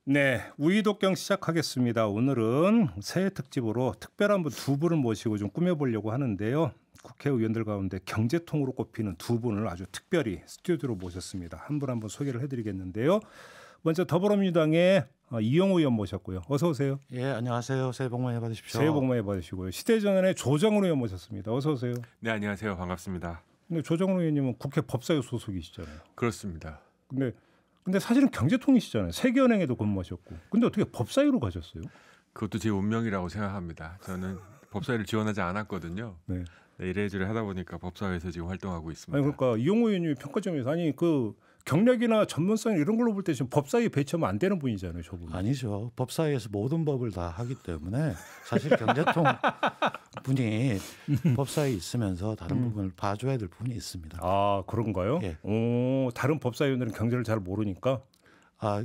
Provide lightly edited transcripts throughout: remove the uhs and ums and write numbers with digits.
네, 우이독경 시작하겠습니다. 오늘은 새해 특집으로 특별한 분 두 분을 모시고 좀 꾸며보려고 하는데요. 국회의원들 가운데 경제통으로 꼽히는 두 분을 아주 특별히 스튜디오로 모셨습니다. 한 분 한 분 소개를 해드리겠는데요. 먼저 더불어민주당의 이용호 의원 모셨고요. 어서 오세요. 예, 안녕하세요. 새해 복 많이 받으십시오. 새해 복 많이 받으시고요. 시대전환의 조정훈 의원 모셨습니다. 어서 오세요. 네, 안녕하세요. 반갑습니다. 근데 조정훈 의원님은 국회 법사위 소속이시잖아요. 그렇습니다. 근데 사실은 경제통이시잖아요. 세계은행에도 근무하셨고. 근데 어떻게 법사위로 가셨어요? 그것도 제 운명이라고 생각합니다. 저는 법사위를 지원하지 않았거든요. 네. 이래저래 하다 보니까 법사위에서 지금 활동하고 있습니다. 아니 그러니까 이용호 의원님이 평가점에서 그 경력이나 전문성 이런 걸로 볼 때 지금 법사위에 배치하면 안 되는 분이잖아요, 저분. 아니죠. 법사위에서 모든 법을 다 하기 때문에 사실 경제통 분이 법사위에 있으면서 다른 부분을 봐줘야 될 부분이 있습니다. 아, 그런가요? 예. 오, 다른 법사위원들은 경제를 잘 모르니까.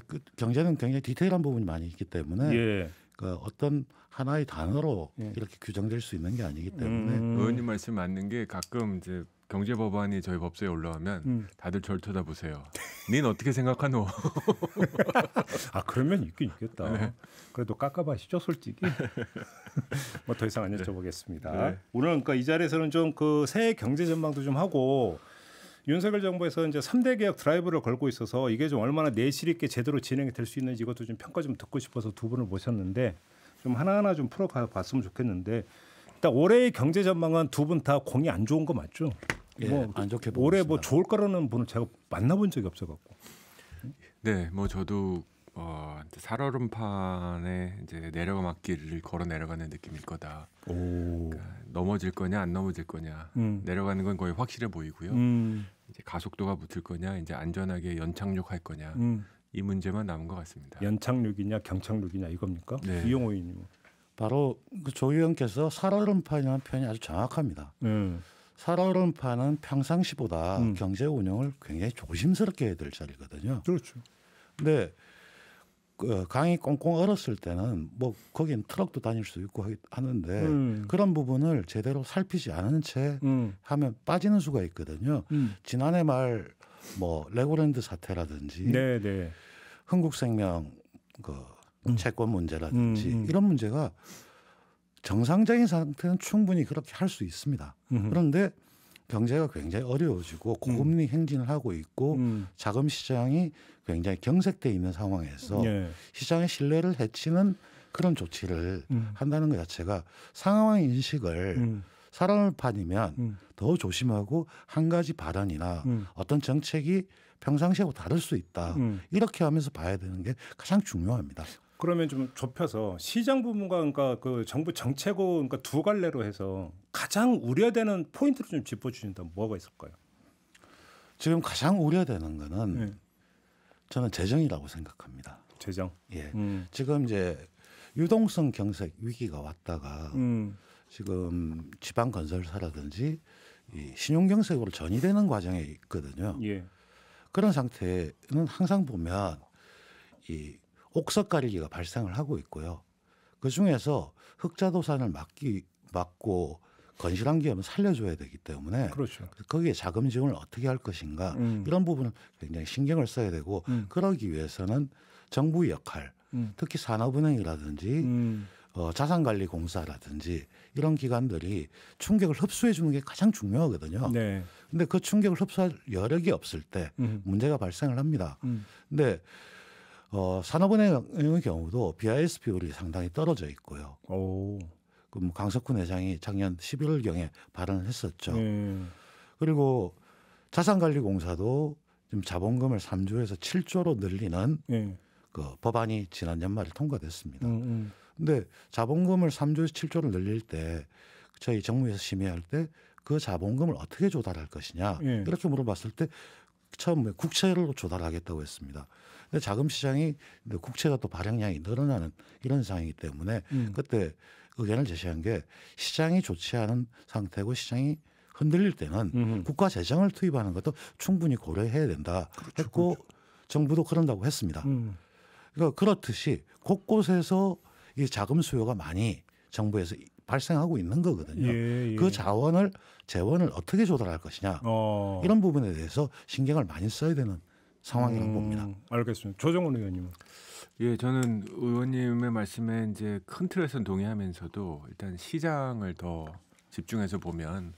그 경제는 굉장히 디테일한 부분이 많이 있기 때문에 예. 그 어떤 하나의 단어로 이렇게 규정될 수 있는 게 아니기 때문에 의원님 말씀 맞는 게 가끔 이제 경제 법안이 저희 법사위에 올라오면 다들 절 쳐다보세요. 닌 어떻게 생각하노? 아, 그러면 있긴 있겠다. 네. 그래도 깎아봐시죠, 솔직히. 뭐 더 이상 안 여쭤보겠습니다. 네. 오늘 그러니까 이 자리에서는 좀 그 새해 경제 전망도 좀 하고 윤석열 정부에서 이제 3대 개혁 드라이브를 걸고 있어서 이게 좀 얼마나 내실 있게 제대로 진행이 될 수 있는지 이것도 좀 평가 좀 듣고 싶어서 두 분을 모셨는데 좀 하나하나 좀 풀어봤으면 좋겠는데 일단 올해의 경제 전망은 두 분 다 공이 안 좋은 거 맞죠? 예, 뭐 안 좋게 보고 올해 있습니다. 뭐 좋을 거라는 분을 제가 만나본 적이 없어갖고. 네, 뭐 저도 살얼음판에 이제 내려막길을 걸어 내려가는 느낌일 거다. 그러니까 넘어질 거냐 안 넘어질 거냐 내려가는 건 거의 확실해 보이고요. 이제 가속도가 붙을 거냐 이제 안전하게 연착륙할 거냐 이 문제만 남은 것 같습니다. 연착륙이냐 경착륙이냐 이겁니까? 네. 이용호 의원님. 바로 그 조 의원께서 살얼음판이라는 표현이 아주 정확합니다. 살얼음판은 평상시보다 경제 운영을 굉장히 조심스럽게 해야 될 자리거든요. 그렇죠. 근데 그 강이 꽁꽁 얼었을 때는 뭐 거긴 트럭도 다닐 수 있고 하는데 그런 부분을 제대로 살피지 않은 채 하면 빠지는 수가 있거든요. 지난해 말 뭐 레고랜드 사태라든지 네. 흥국생명 그 채권 문제라든지 이런 문제가 정상적인 상태는 충분히 그렇게 할 수 있습니다. 그런데 경제가 굉장히 어려워지고 고금리 행진을 하고 있고 자금 시장이 굉장히 경색돼 있는 상황에서 시장의 신뢰를 해치는 그런 조치를 한다는 것 자체가 상황 인식을 살얼음판이면 더 조심하고 한 가지 발언이나 어떤 정책이 평상시하고 다를 수 있다. 이렇게 하면서 봐야 되는 게 가장 중요합니다. 그러면 좀 좁혀서 시장 부분과 그러니까 그 정부 정책고 그러니까 두 갈래로 해서 가장 우려되는 포인트를 좀 짚어주신다면 뭐가 있을까요? 지금 가장 우려되는 거는 저는 재정이라고 생각합니다. 재정. 예. 지금 이제 유동성 경색 위기가 왔다가 지금 지방 건설사라든지 이 신용 경색으로 전이되는 과정에 있거든요. 예. 그런 상태는 항상 보면 이 옥석 가리기가 발생을 하고 있고요. 그 중에서 흑자도산을 막고 건실한 기업은 살려줘야 되기 때문에 그렇죠. 거기에 자금 지원을 어떻게 할 것인가 이런 부분을 굉장히 신경을 써야 되고 그러기 위해서는 정부의 역할 특히 산업은행이라든지 자산관리공사라든지 이런 기관들이 충격을 흡수해 주는 게 가장 중요하거든요. 네. 근데 그 충격을 흡수할 여력이 없을 때 문제가 발생을 합니다. 근데 산업은행의 경우도 BIS 비율이 상당히 떨어져 있고요. 그 뭐 강석훈 회장이 작년 11월경에 발언을 했었죠. 그리고 자산관리공사도 지금 자본금을 3조에서 7조로 늘리는 그 법안이 지난 연말에 통과됐습니다. 근데 자본금을 3조에서 7조로 늘릴 때 저희 정부에서 심의할 때 그 자본금을 어떻게 조달할 것이냐 이렇게 물어봤을 때 처음에 국채로 조달하겠다고 했습니다. 근데 자금 시장이 국채가 또 발행량이 늘어나는 이런 상황이기 때문에 그때 의견을 제시한 게 시장이 좋지 않은 상태고 시장이 흔들릴 때는 국가 재정을 투입하는 것도 충분히 고려해야 된다 했고 정부도 그런다고 했습니다. 그러니까 그렇듯이 곳곳에서 이 자금 수요가 많이 정부에서 발생하고 있는 거거든요. 그 재원을 어떻게 조달할 것이냐 이런 부분에 대해서 신경을 많이 써야 되는 상황이라고 봅니다. 알겠습니다. 조정훈 의원님은. 예, 저는 의원님의 말씀에 이제 큰 틀에서는 동의하면서도 일단 시장을 더 집중해서 보면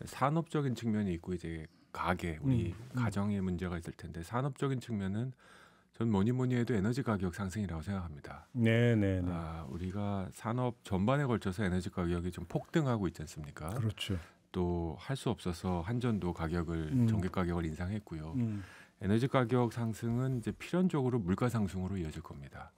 산업적인 측면이 있고 이제 가계 우리 가정의 문제가 있을 텐데 산업적인 측면은 전 뭐니 해도 에너지 가격 상승이라고 생각합니다. 네. 우리가 산업 전반에 걸쳐서 에너지 가격이 좀 폭등하고 있지 않습니까? 그렇죠. 또 할 수 없어서 한전도 가격을 전기 가격을 인상했고요. 에너지 가격 상승은 이제 필연적으로 물가 상승으로 이어질 겁니다.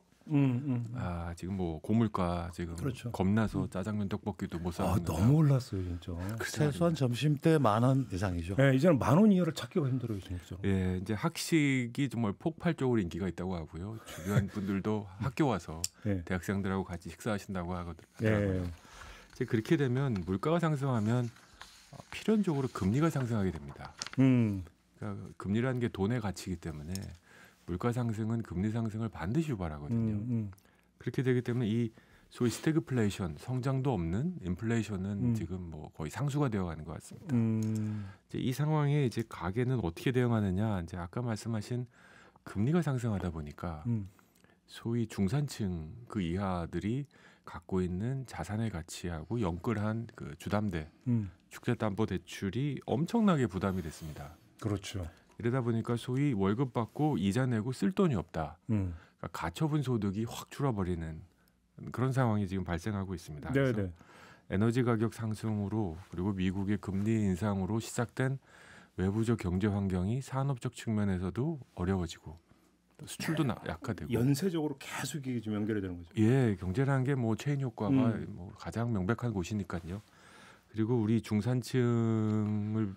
지금 뭐 고물가 지금 그렇죠. 겁나서 짜장면 떡볶이도 못 사 먹는다. 너무 올랐어요 진짜. 최소한 점심 때 10,000원 이상이죠. 네, 이제는 10,000원 이하를 찾기가 힘들어요 진짜. 예, 이제 학식이 정말 폭발적으로 인기가 있다고 하고요. 주변 분들도 학교 와서 대학생들하고 같이 식사하신다고 하더라고요. 이제 그렇게 되면 물가가 상승하면 필연적으로 금리가 상승하게 됩니다. 그러니까 금리라는 게 돈의 가치이기 때문에 물가 상승은 금리 상승을 반드시 유발하거든요. 그렇게 되기 때문에 이 소위 스태그플레이션, 성장도 없는 인플레이션은 지금 뭐 거의 상수가 되어가는 것 같습니다. 이제 이 상황에 이제 가계는 어떻게 대응하느냐? 이제 아까 말씀하신 금리가 상승하다 보니까 소위 중산층 그 이하들이 갖고 있는 자산의 가치하고 연끌한 그 주담대, 주택담보대출이 엄청나게 부담이 됐습니다. 그렇죠. 이러다 보니까 소위 월급 받고 이자 내고 쓸 돈이 없다. 그러니까 가처분 소득이 확 줄어버리는 그런 상황이 지금 발생하고 있습니다. 그래서 에너지 가격 상승으로 그리고 미국의 금리 인상으로 시작된 외부적 경제 환경이 산업적 측면에서도 어려워지고 수출도 약화되고 연쇄적으로 계속 이게 좀 연결이 되는 거죠. 예, 경제라는 게 뭐 체인 효과가 뭐 가장 명백한 곳이니까요. 그리고 우리 중산층을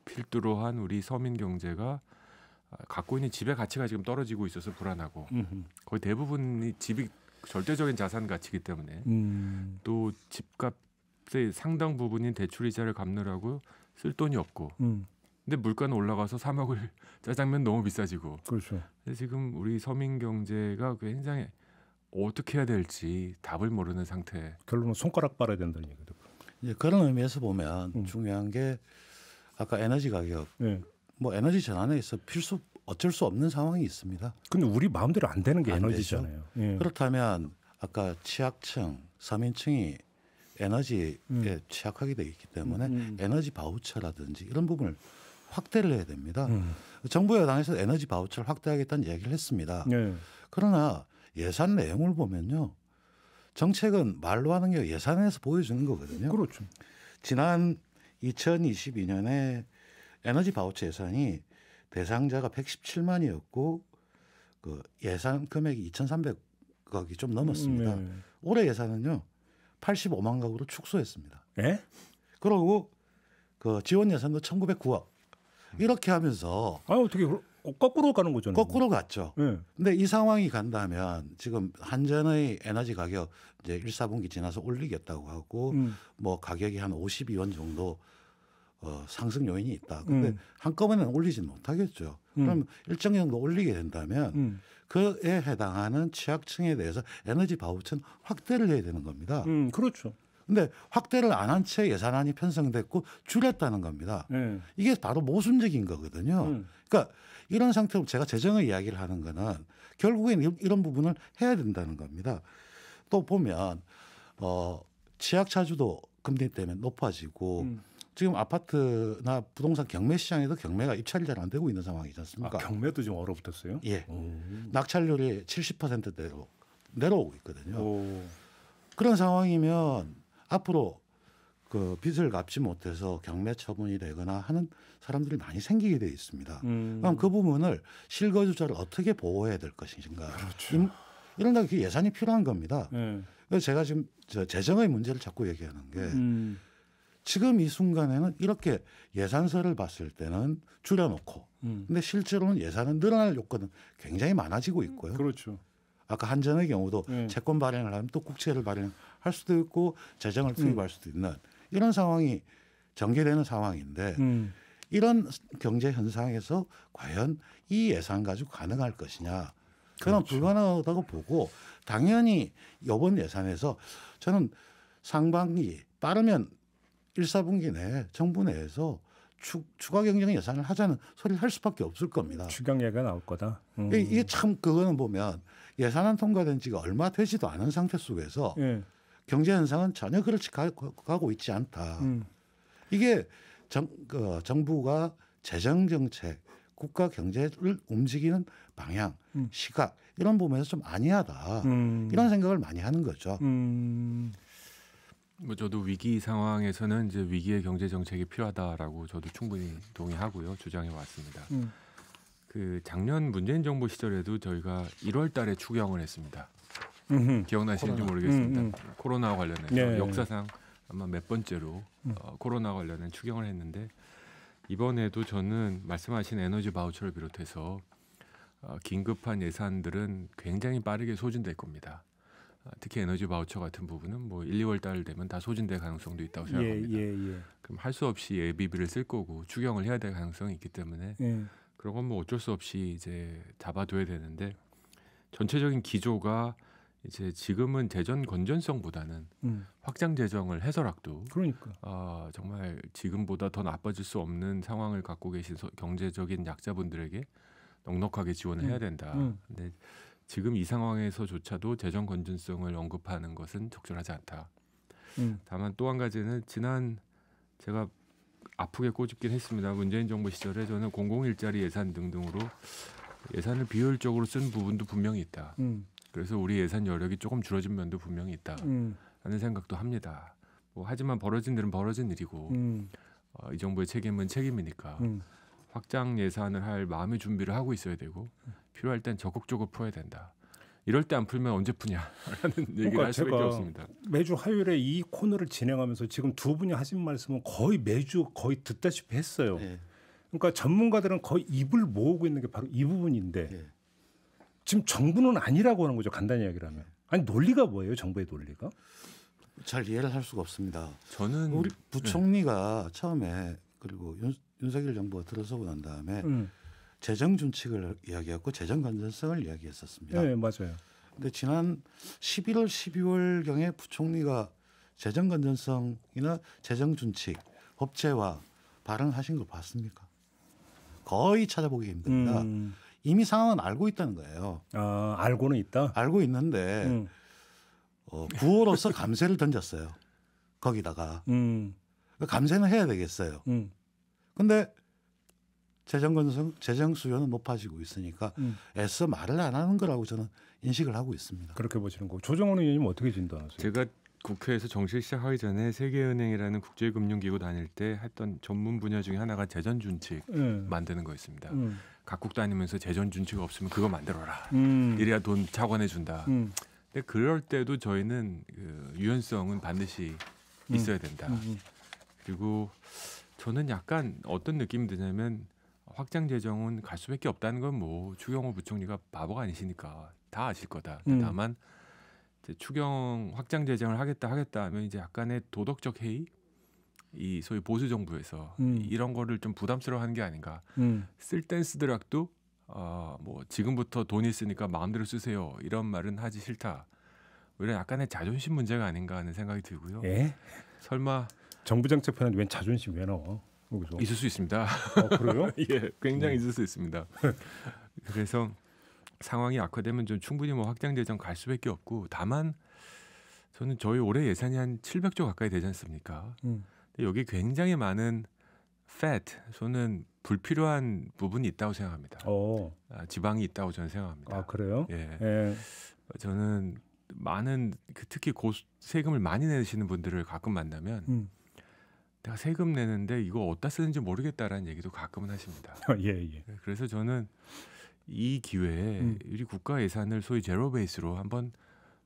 필두로 한 우리 서민 경제가 갖고 있는 집의 가치가 지금 떨어지고 있어서 불안하고 거의 대부분이 집이 절대적인 자산 가치이기 때문에 또 집값의 상당 부분인 대출이자를 갚느라고 쓸 돈이 없고 근데 물가는 올라가서 사 먹을 짜장면 너무 비싸지고 그렇죠. 지금 우리 서민 경제가 굉장히 어떻게 해야 될지 답을 모르는 상태. 결론은 손가락 빨아야 된다는 얘기죠. 예, 그런 의미에서 보면 중요한 게 아까 에너지 가격, 뭐 에너지 전환에 있어 어쩔 수 없는 상황이 있습니다. 근데 우리 마음대로 안 되는 게 에너지잖아요. 그렇다면 아까 취약층, 서민층이 에너지에 취약하게 되어 있기 때문에 에너지 바우처라든지 이런 부분을 확대를 해야 됩니다. 정부 여당에서 에너지 바우처를 확대하겠다는 얘기를 했습니다. 그러나 예산 내용을 보면요. 정책은 말로 하는 게 예산에서 보여주는 거거든요. 그렇죠. 지난 2022년에 에너지 바우처 예산이 대상자가 117만이었고 그 예산 금액이 2,300억이 좀 넘었습니다. 올해 예산은요 85만 가구로 축소했습니다. 예? 그리고 그 지원 예산도 1,909억 이렇게 하면서 어떻게 거꾸로 가는 거죠? 거꾸로 갔죠. 근데 이 상황이 간다면 지금 한전의 에너지 가격 이제 1사분기 지나서 올리겠다고 하고 뭐 가격이 한 52원 정도 상승 요인이 있다. 근데 한꺼번에는 올리지는 못하겠죠. 그럼 일정 정도 올리게 된다면 그에 해당하는 취약층에 대해서 에너지 바우처는 확대를 해야 되는 겁니다. 그렇죠. 근데 확대를 안 한 채 예산안이 편성됐고 줄였다는 겁니다. 이게 바로 모순적인 거거든요. 그러니까 이런 상태로 제가 재정의 이야기를 하는 거는 결국엔 이런 부분을 해야 된다는 겁니다. 또 보면 취약차주도 금리 때문에 높아지고 지금 아파트나 부동산 경매 시장에도 경매가 입찰이 잘 안 되고 있는 상황이지 않습니까? 경매도 좀 얼어붙었어요? 예. 낙찰률이 70%대로 내려오고 있거든요. 그런 상황이면 앞으로 그 빚을 갚지 못해서 경매 처분이 되거나 하는 사람들이 많이 생기게 되어 있습니다. 그럼 그 부분을 실거주자를 어떻게 보호해야 될 것인가. 그렇죠. 이런 그 예산이 필요한 겁니다. 그래서 제가 지금 재정의 문제를 자꾸 얘기하는 게 지금 이 순간에는 이렇게 예산서를 봤을 때는 줄여놓고 근데 실제로는 예산은 늘어날 요건은 굉장히 많아지고 있고요. 그렇죠. 아까 한전의 경우도 채권 발행을 하면 또 국채를 발행할 수도 있고 재정을 투입할 수도 있는 이런 상황이 전개되는 상황인데 이런 경제 현상에서 과연 이 예산 가지고 가능할 것이냐. 그건 그렇죠. 불가능하다고 보고 당연히 이번 예산에서 저는 상반기 빠르면 1, 4분기 내에 정부 내에서 추가 경정 예산을 하자는 소리를 할 수밖에 없을 겁니다. 추경례가 나올 거다. 이게 참 그거는 보면 예산안 통과된 지가 얼마 되지도 않은 상태 속에서 예. 경제 현상은 전혀 그렇지 가고 있지 않다. 이게 정부가 재정 정책, 국가 경제를 움직이는 방향, 시각 이런 부분에서 좀 아니하다. 이런 생각을 많이 하는 거죠. 뭐 저도 위기 상황에서는 이제 위기의 경제 정책이 필요하다라고 저도 충분히 동의하고요. 주장해 왔습니다. 그 작년 문재인 정부 시절에도 저희가 1월달에 추경을 했습니다. 기억나시는지 모르겠습니다. 코로나와 관련해서 네. 역사상 아마 몇 번째로 코로나 관련한 추경을 했는데 이번에도 저는 말씀하신 에너지 바우처를 비롯해서 긴급한 예산들은 굉장히 빠르게 소진될 겁니다. 특히 에너지 바우처 같은 부분은 뭐 1, 2월 달 되면 다 소진될 가능성도 있다고 생각합니다. 그럼 할 수 없이 예비비를 쓸 거고 추경을 해야 될 가능성이 있기 때문에 그런 건 뭐 어쩔 수 없이 이제 잡아둬야 되는데 전체적인 기조가 이제 지금은 재정 건전성보다는 확장 재정을 해서라도 그러니까 정말 지금보다 더 나빠질 수 없는 상황을 갖고 계신 경제적인 약자분들에게 넉넉하게 지원을 해야 된다. 근데 지금 이 상황에서조차도 재정 건전성을 언급하는 것은 적절하지 않다. 다만 또 한 가지는 지난 제가 아프게 꼬집긴 했습니다. 문재인 정부 시절에 저는 공공일자리 예산 등등으로 예산을 비효율적으로 쓴 부분도 분명히 있다. 그래서 우리 예산 여력이 조금 줄어진 면도 분명히 있다. 라는 생각도 합니다. 뭐 하지만 벌어진 일은 벌어진 일이고 이 정부의 책임은 책임이니까 확장 예산을 할 마음의 준비를 하고 있어야 되고 필요할 땐 적극적으로 풀어야 된다. 이럴 때 안 풀면 언제 푸냐라는 얘기를 할 수밖에 없습니다. 매주 화요일에 이 코너를 진행하면서 지금 두 분이 하신 말씀은 거의 매주 거의 듣다시피 했어요. 네. 그러니까 전문가들은 거의 입을 모으고 있는 게 바로 이 부분인데 네. 지금 정부는 아니라고 하는 거죠. 간단히 이야기를 하면. 아니 논리가 뭐예요? 정부의 논리가? 잘 이해를 할 수가 없습니다. 저는 우리 부총리가 처음에 그리고 윤석열 정부가 들어서고 난 다음에 재정 준칙을 이야기했고 재정 건전성을 이야기했었습니다. 네, 맞아요. 근데 지난 11월, 12월 경에 부총리가 재정 건전성이나 재정 준칙, 법제화 발언하신 걸 봤습니까? 거의 찾아보기 힘듭니다. 이미 상황은 알고 있다는 거예요. 아, 알고는 있다? 알고 있는데 구호로서 감세를 던졌어요. 거기다가. 감세는 해야 되겠어요. 근데 재정 건전성, 재정 수요는 높아지고 있으니까 애써 말을 안 하는 거라고 저는 인식을 하고 있습니다. 그렇게 보시는 거고. 조정원 의원님 어떻게 진단하세요? 제가 국회에서 정식 시작하기 전에 세계은행이라는 국제금융기구 다닐 때 했던 전문 분야 중에 하나가 재정준칙 만드는 거였습니다. 각국 다니면서 재정준칙 없으면 그거 만들어라. 이래야 돈 차관해 준다. 근데 그럴 때도 저희는 그 유연성은 반드시 있어야 된다. 그리고 저는 약간 어떤 느낌이 드냐면 확장 재정은 갈 수밖에 없다는 건 뭐 추경호 부총리가 바보가 아니시니까 다 아실 거다. 다만 이제 추경 확장 재정을 하겠다 하면 이제 약간의 도덕적 해이, 이 소위 보수 정부에서 이런 거를 좀 부담스러워하는 게 아닌가. 쓸 땐 쓰더라도 뭐 지금부터 돈 있으니까 마음대로 쓰세요. 이런 말은 하지 싫다. 오히려 약간의 자존심 문제가 아닌가 하는 생각이 들고요. 예? 설마 정부 정책편은 웬 자존심 왜 나와? 여기서. 있을 수 있습니다. 그래요? 예, 굉장히 있을 수 있습니다. 그래서 상황이 악화되면 좀 충분히 뭐 확장 재정 갈 수밖에 없고 다만 저는 저희 올해 예산이 한 700조 가까이 되지 않습니까? 근데 여기 굉장히 많은 fat, 저는 불필요한 부분이 있다고 생각합니다. 지방이 있다고 저는 생각합니다. 아 그래요? 예. 저는 많은 특히 세금을 많이 내시는 분들을 가끔 만나면 내가 세금 내는데 이거 어디다 쓰는지 모르겠다라는 얘기도 가끔은 하십니다. 예. 그래서 저는 이 기회에 우리 국가 예산을 소위 제로 베이스로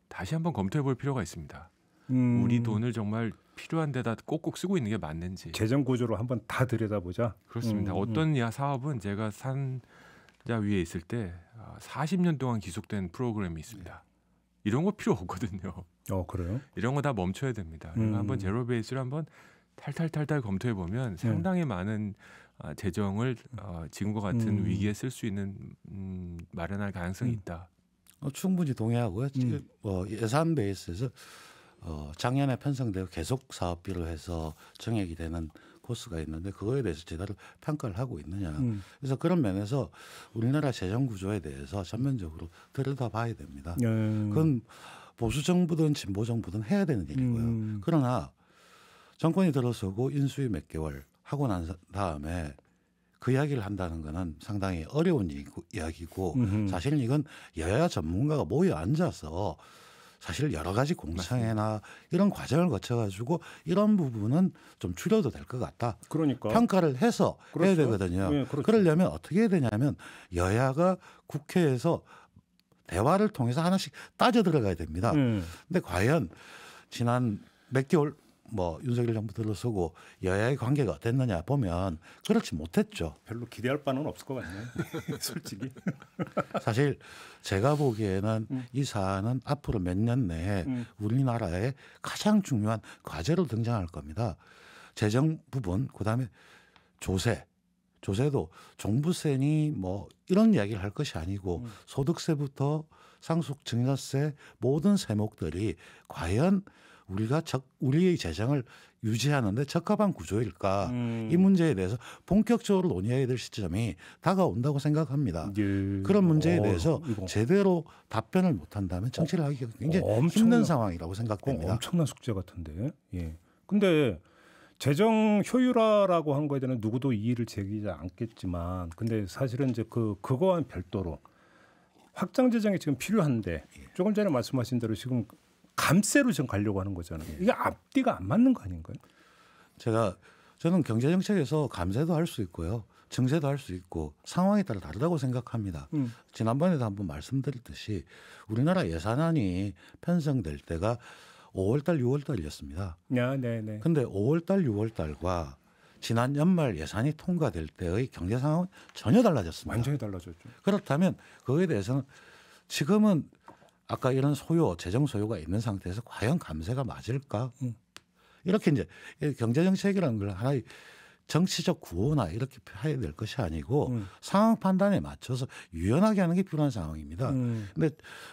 다시 한번 검토해 볼 필요가 있습니다. 우리 돈을 정말 필요한 데다 꼭꼭 쓰고 있는 게 맞는지. 재정 구조로 한번 다 들여다보자. 그렇습니다. 어떤 사업은 제가 산자 위에 있을 때 40년 동안 지속된 프로그램이 있습니다. 이런 거 필요 없거든요. 그래요? 이런 거 다 멈춰야 됩니다. 그러니까 한번 제로 베이스로 한번 탈탈 검토해 보면 상당히 많은 재정을 지금과 같은 위기에 쓸 수 있는 마련할 가능성이 있다. 충분히 동의하고요. 예산 베이스에서 작년에 편성되고 계속 사업비로 해서 정액이 되는 코스가 있는데 그거에 대해서 제대로 평가를 하고 있느냐. 그래서 그런 면에서 우리나라 재정 구조에 대해서 전면적으로 들여다봐야 됩니다. 그건 보수 정부든 진보 정부든 해야 되는 일이고요. 그러나 정권이 들어서고 인수위 몇 개월 하고 난 다음에 그 이야기를 한다는 것은 상당히 어려운 이야기고 사실은 이건 여야 전문가가 모여 앉아서 사실 여러 가지 공청회나 이런 과정을 거쳐가지고 이런 부분은 좀 줄여도 될 것 같다. 그러니까 평가를 해서 그렇죠. 해야 되거든요. 네, 그렇죠. 그러려면 어떻게 해야 되냐면 여야가 국회에서 대화를 통해서 하나씩 따져 들어가야 됩니다. 근데 과연 지난 몇 개월 뭐 윤석열 정부 들어서고 여야의 관계가 어땠느냐 보면 그렇지 못했죠. 별로 기대할 바는 없을 것 같네요. 솔직히. 사실 제가 보기에는 이 사안은 앞으로 몇 년 내에 우리나라의 가장 중요한 과제로 등장할 겁니다. 재정 부분, 그다음에 조세도 종부세니 뭐 이런 이야기를 할 것이 아니고 소득세부터 상속 증여세 모든 세목들이 과연 우리의 재정을 유지하는데 적합한 구조일까 이 문제에 대해서 본격적으로 논의해야 될 시점이 다가온다고 생각합니다. 예. 그런 문제에 대해서 제대로 답변을 못한다면 정치를 하기가 굉장히 힘든 상황이라고 생각됩니다. 엄청난 숙제 같은데. 예. 근데 재정 효율화라고 한 거에 대해서는 누구도 이의를 제기하지 않겠지만, 근데 사실은 이제 그거와는 별도로 확장 재정이 지금 필요한데 조금 전에 말씀하신 대로 지금 감세로 지금 가려고 하는 거잖아요. 이게 앞뒤가 안 맞는 거 아닌가요? 저는 경제 정책에서 감세도 할 수 있고요, 증세도 할 수 있고 상황에 따라 다르다고 생각합니다. 지난번에도 한번 말씀드렸듯이 우리나라 예산안이 편성될 때가 5월달, 6월달이었습니다. 네네. 근데 5월달, 6월달과 지난 연말 예산이 통과될 때의 경제 상황은 전혀 달라졌습니다. 완전히 달라졌죠. 그렇다면 그거에 대해서는 지금은 아까 이런 재정 소요가 있는 상태에서 과연 감세가 맞을까? 이렇게 이제 경제 정책이라는 걸 하나의 정치적 구호나 이렇게 해야 될 것이 아니고 상황 판단에 맞춰서 유연하게 하는 게 필요한 상황입니다. 근데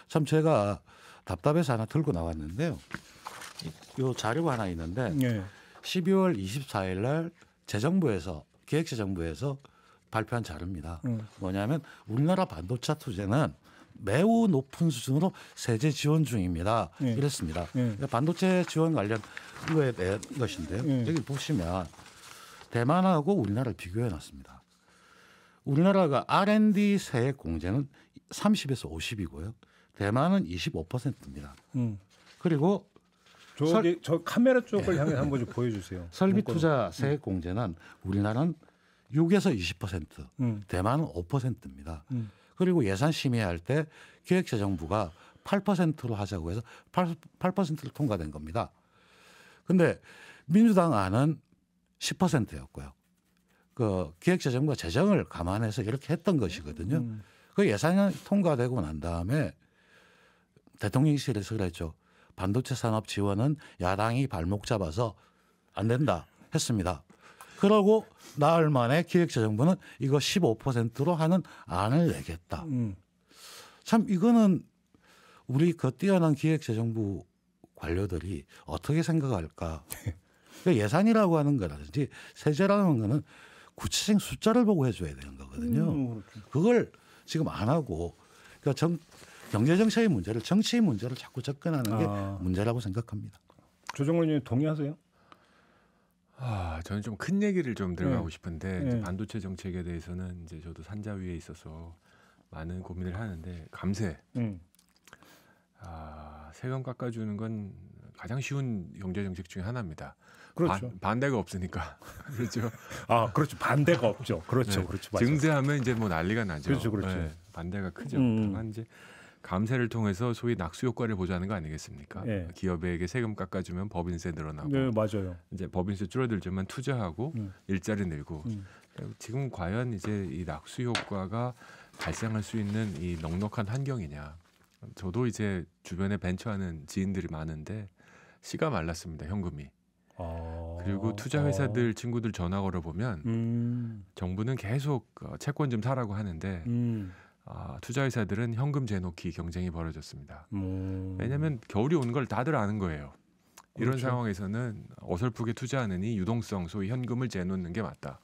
참 제가 답답해서 하나 들고 나왔는데요. 이 자료가 하나 있는데 12월 24일 날 기획재정부에서 발표한 자료입니다. 뭐냐면 우리나라 반도체 투자는 매우 높은 수준으로 세제 지원 중입니다. 이랬습니다. 반도체 지원 관련 거에 대한 것인데요. 여기 보시면 대만하고 우리나라를 비교해 놨습니다. 우리나라가 R&D 세액 공제는 30에서 50이고요. 대만은 25%입니다. 그리고 저 카메라 쪽을 향해 한번 좀 보여주세요. 설비 투자 세액 공제는 우리나라는 6에서 20%, 대만은 5%입니다. 그리고 예산 심의할 때 기획재정부가 8%로 하자고 해서 8%를 통과된 겁니다. 그런데 민주당 안은 10%였고요. 그 기획재정부가 재정을 감안해서 이렇게 했던 것이거든요. 그 예산이 통과되고 난 다음에 대통령실에서 그랬죠. 반도체 산업 지원은 야당이 발목 잡아서 안 된다 했습니다. 그러고 나흘 만에 기획재정부는 이거 15%로 하는 안을 내겠다. 참 이거는 우리 그 뛰어난 기획재정부 관료들이 어떻게 생각할까. 그러니까 예산이라고 하는 거라든지 세제라는 거는 구체적인 숫자를 보고 해줘야 되는 거거든요. 그걸 지금 안 하고 그러니까 경제정책의 문제를 정치의 문제를 자꾸 접근하는 게 문제라고 생각합니다. 조정원 의원님 동의하세요? 저는 좀 큰 얘기를 좀 들어가고 싶은데 이제 반도체 정책에 대해서는 이제 저도 산자 위에 있어서 많은 고민을 하는데 감세, 세금 깎아주는 건 가장 쉬운 경제 정책 중에 하나입니다. 그렇죠. 반대가 없으니까 그렇죠. 그렇죠. 반대가 없죠. 그렇죠. 네. 그렇죠. 맞아요. 증세하면 이제 뭐 난리가 나죠. 그렇죠. 네. 반대가 크죠. 다만 이제 감세를 통해서 소위 낙수 효과를 보자는 거 아니겠습니까? 기업에게 세금 깎아주면 법인세 늘어나고, 네, 맞아요. 이제 법인세 줄어들지만 투자하고 일자리 늘고. 지금 과연 이제 이 낙수 효과가 발생할 수 있는 이 넉넉한 환경이냐? 저도 이제 주변에 벤처하는 지인들이 많은데 씨가 말랐습니다. 현금이. 그리고 투자 회사들 친구들 전화 걸어 보면 정부는 계속 채권 좀 사라고 하는데. 투자 회사들은 현금 재놓기 경쟁이 벌어졌습니다. 왜냐하면 겨울이 오는 걸 다들 아는 거예요. 이런 그렇죠. 상황에서는 어설프게 투자하느니 유동성, 소위 현금을 재놓는 게 맞다.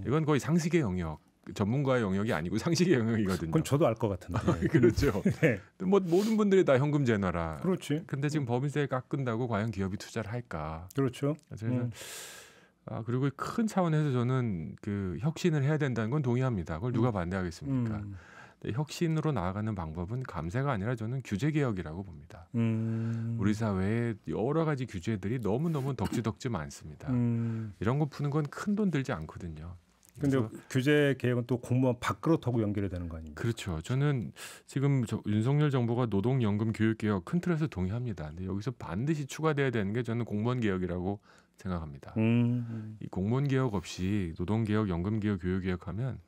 이건 거의 상식의 영역, 전문가의 영역이 아니고 상식의 영역이거든요. 그건 저도 알 것 같은데. 그렇죠. 네. 뭐 모든 분들이 다 현금 재놔라. 그렇지. 근데 지금 법인세 깎은다고 과연 기업이 투자를 할까? 그렇죠. 그래서 그리고 큰 차원에서 저는 그 혁신을 해야 된다는 건 동의합니다. 그걸 누가 반대하겠습니까? 혁신으로 나아가는 방법은 감세가 아니라 저는 규제 개혁이라고 봅니다. 우리 사회에 여러 가지 규제들이 너무너무 덕지덕지 많습니다. 이런 거 푸는 건 큰 돈 들지 않거든요. 근데 규제 개혁은 또 공무원 밥그릇하고 연결이 되는 거 아닙니까? 그렇죠. 저는 지금 윤석열 정부가 노동연금 교육개혁 큰 틀에서 동의합니다. 근데 여기서 반드시 추가돼야 되는 게 저는 공무원 개혁이라고 생각합니다. 이 공무원 개혁 없이 노동개혁, 연금개혁, 교육개혁하면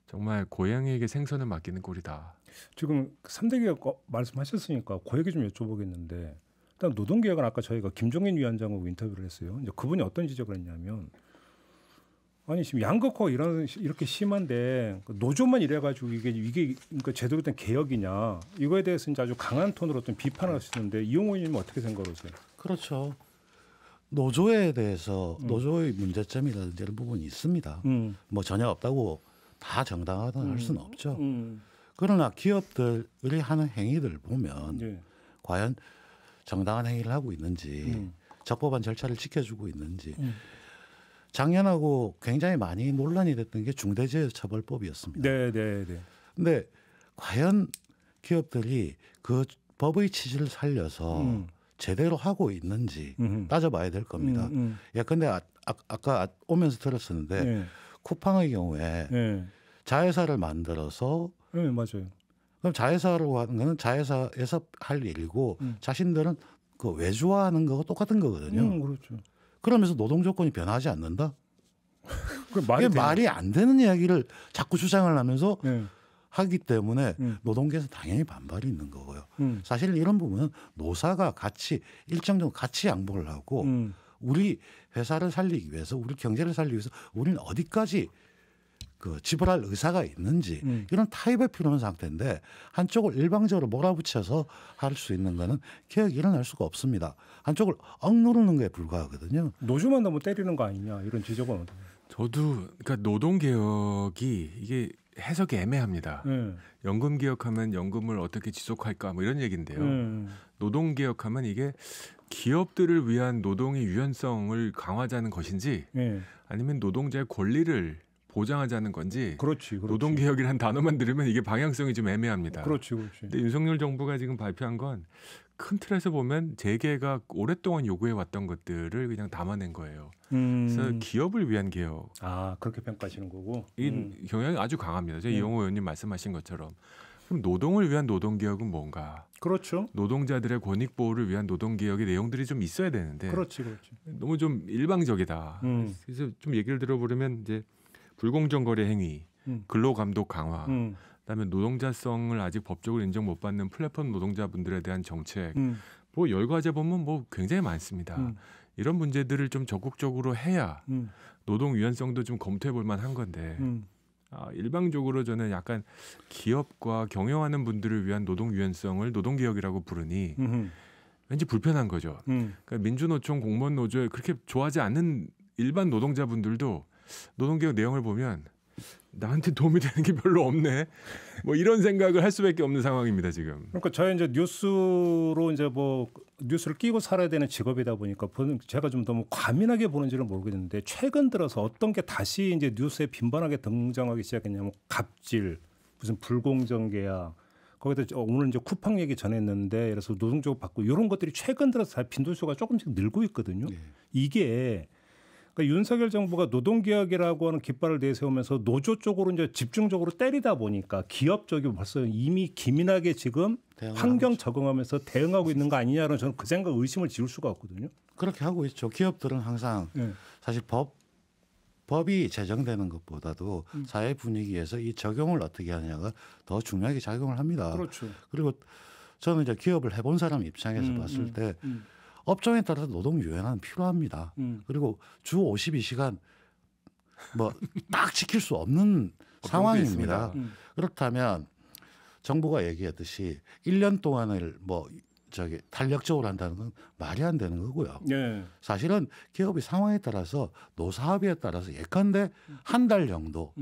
정말 고양이에게 생선을 맡기는 꼴이다. 지금 3대 개혁 말씀하셨으니까 그 얘기 좀 여쭤보겠는데 일단 노동개혁은 아까 저희가 김종인 위원장하고 인터뷰를 했어요. 이제 그분이 어떤 지적을 했냐면 아니 지금 양극화가 이렇게 심한데 노조만 이래가지고 이게 그러니까 제대로 된 개혁이냐 이거에 대해서 이제 아주 강한 톤으로 어떤 비판을 하시는데 이용호 의원님은 어떻게 생각하세요? 그렇죠. 노조에 대해서 노조의 문제점이라든지 이런 부분이 있습니다. 뭐 전혀 없다고 다 정당하다고 할 수는 없죠. 그러나 기업들이 하는 행위들 보면 네. 과연 정당한 행위를 하고 있는지 적법한 절차를 지켜주고 있는지 작년하고 굉장히 많이 논란이 됐던 게 중대재해처벌법이었습니다. 네. 근데 과연 기업들이 그 법의 취지를 살려서 제대로 하고 있는지 따져봐야 될 겁니다. 예컨대 아까 오면서 들었었는데 네. 쿠팡의 경우에 네. 자회사를 만들어서 네, 맞아요. 그럼 자회사로 하는 거는 자회사에서 할 일이고 자신들은 그 외주화하는 거하고 똑같은 거거든요. 그렇죠. 그러면서 노동 조건이 변하지 않는다? 이게 말이 안 되는 이야기를 자꾸 주장을 하면서 네. 하기 때문에 노동계에서 당연히 반발이 있는 거고요. 사실 이런 부분은 노사가 같이 일정 정도 같이 양보를 하고 우리 회사를 살리기 위해서 우리 경제를 살리기 위해서 우리는 어디까지 그 지불할 의사가 있는지 이런 타협의 필요한 상태인데 한쪽을 일방적으로 몰아붙여서 할 수 있는 거는 개혁이 일어날 수가 없습니다. 한쪽을 억누르는 거에 불과하거든요. 노조만 너무 때리는 거 아니냐 이런 지적은 어떻게? 저도 그러니까 노동 개혁이 이게 해석이 애매합니다. 연금 개혁하면 연금을 어떻게 지속할까 뭐 이런 얘기인데요. 노동 개혁하면 이게 기업들을 위한 노동의 유연성을 강화하자는 것인지 아니면 노동자의 권리를 보장하자는 건지 그렇지. 노동 개혁이라는 단어만 들으면 이게 방향성이 좀 애매합니다. 그렇지. 근데 윤석열 정부가 지금 발표한 건 큰 틀에서 보면 재계가 오랫동안 요구해 왔던 것들을 그냥 담아낸 거예요. 그래서 기업을 위한 개혁. 그렇게 평가하시는 거고. 이 경향이 아주 강합니다. 제가 이용호 의원님 말씀하신 것처럼. 그럼 노동을 위한 노동 개혁은 뭔가? 그렇죠. 노동자들의 권익 보호를 위한 노동 개혁의 내용들이 좀 있어야 되는데. 그렇지. 너무 좀 일방적이다. 그래서 좀 얘기를 들어보려면 이제 불공정 거래 행위, 근로 감독 강화, 그다음에 노동자성을 아직 법적으로 인정 못 받는 플랫폼 노동자분들에 대한 정책, 뭐 10가지 보면 뭐 굉장히 많습니다. 이런 문제들을 좀 적극적으로 해야 노동 유연성도 좀 검토해 볼 만한 건데 일방적으로 저는 약간 기업과 경영하는 분들을 위한 노동 유연성을 노동 개혁이라고 부르니 왠지 불편한 거죠. 그러니까 민주노총 공무원 노조에 그렇게 좋아하지 않는 일반 노동자분들도 노동개혁 내용을 보면 나한테 도움이 되는 게 별로 없네. 뭐 이런 생각을 할 수밖에 없는 상황입니다 지금. 그러니까 저희 이제 뉴스로 이제 뭐 뉴스를 끼고 살아야 되는 직업이다 보니까 제가 좀 너무 과민하게 보는지는 모르겠는데 최근 들어서 어떤 게 다시 이제 뉴스에 빈번하게 등장하기 시작했냐면 갑질, 무슨 불공정 계약. 거기다 오늘 이제 쿠팡 얘기 전했는데 그래서 노동조합 받고 이런 것들이 최근 들어서 빈도수가 조금씩 늘고 있거든요. 이게 그러니까 윤석열 정부가 노동개혁이라고 하는 깃발을 내세우면서 노조 쪽으로 이제 집중적으로 때리다 보니까 기업 쪽이 벌써 이미 기민하게 지금 환경 적응하면서 대응하고 있는 거 아니냐는 저는 그 생각 의심을 지울 수가 없거든요. 그렇게 하고 있죠. 기업들은 항상 사실 법이 제정되는 것보다도 사회 분위기에서 이 적용을 어떻게 하느냐가 더 중요하게 작용을 합니다. 그렇죠. 그리고 저는 이제 기업을 해본 사람 입장에서 봤을 때 업종에 따라서 노동 유연화는 필요합니다. 그리고 주 52시간 뭐 딱 지킬 수 없는 상황입니다. 그렇다면 정부가 얘기했듯이 1년 동안을 뭐 탄력적으로 한다는 건 말이 안 되는 거고요. 예. 사실은 기업의 상황에 따라서 노사합의에 따라서 예컨대 한 달 정도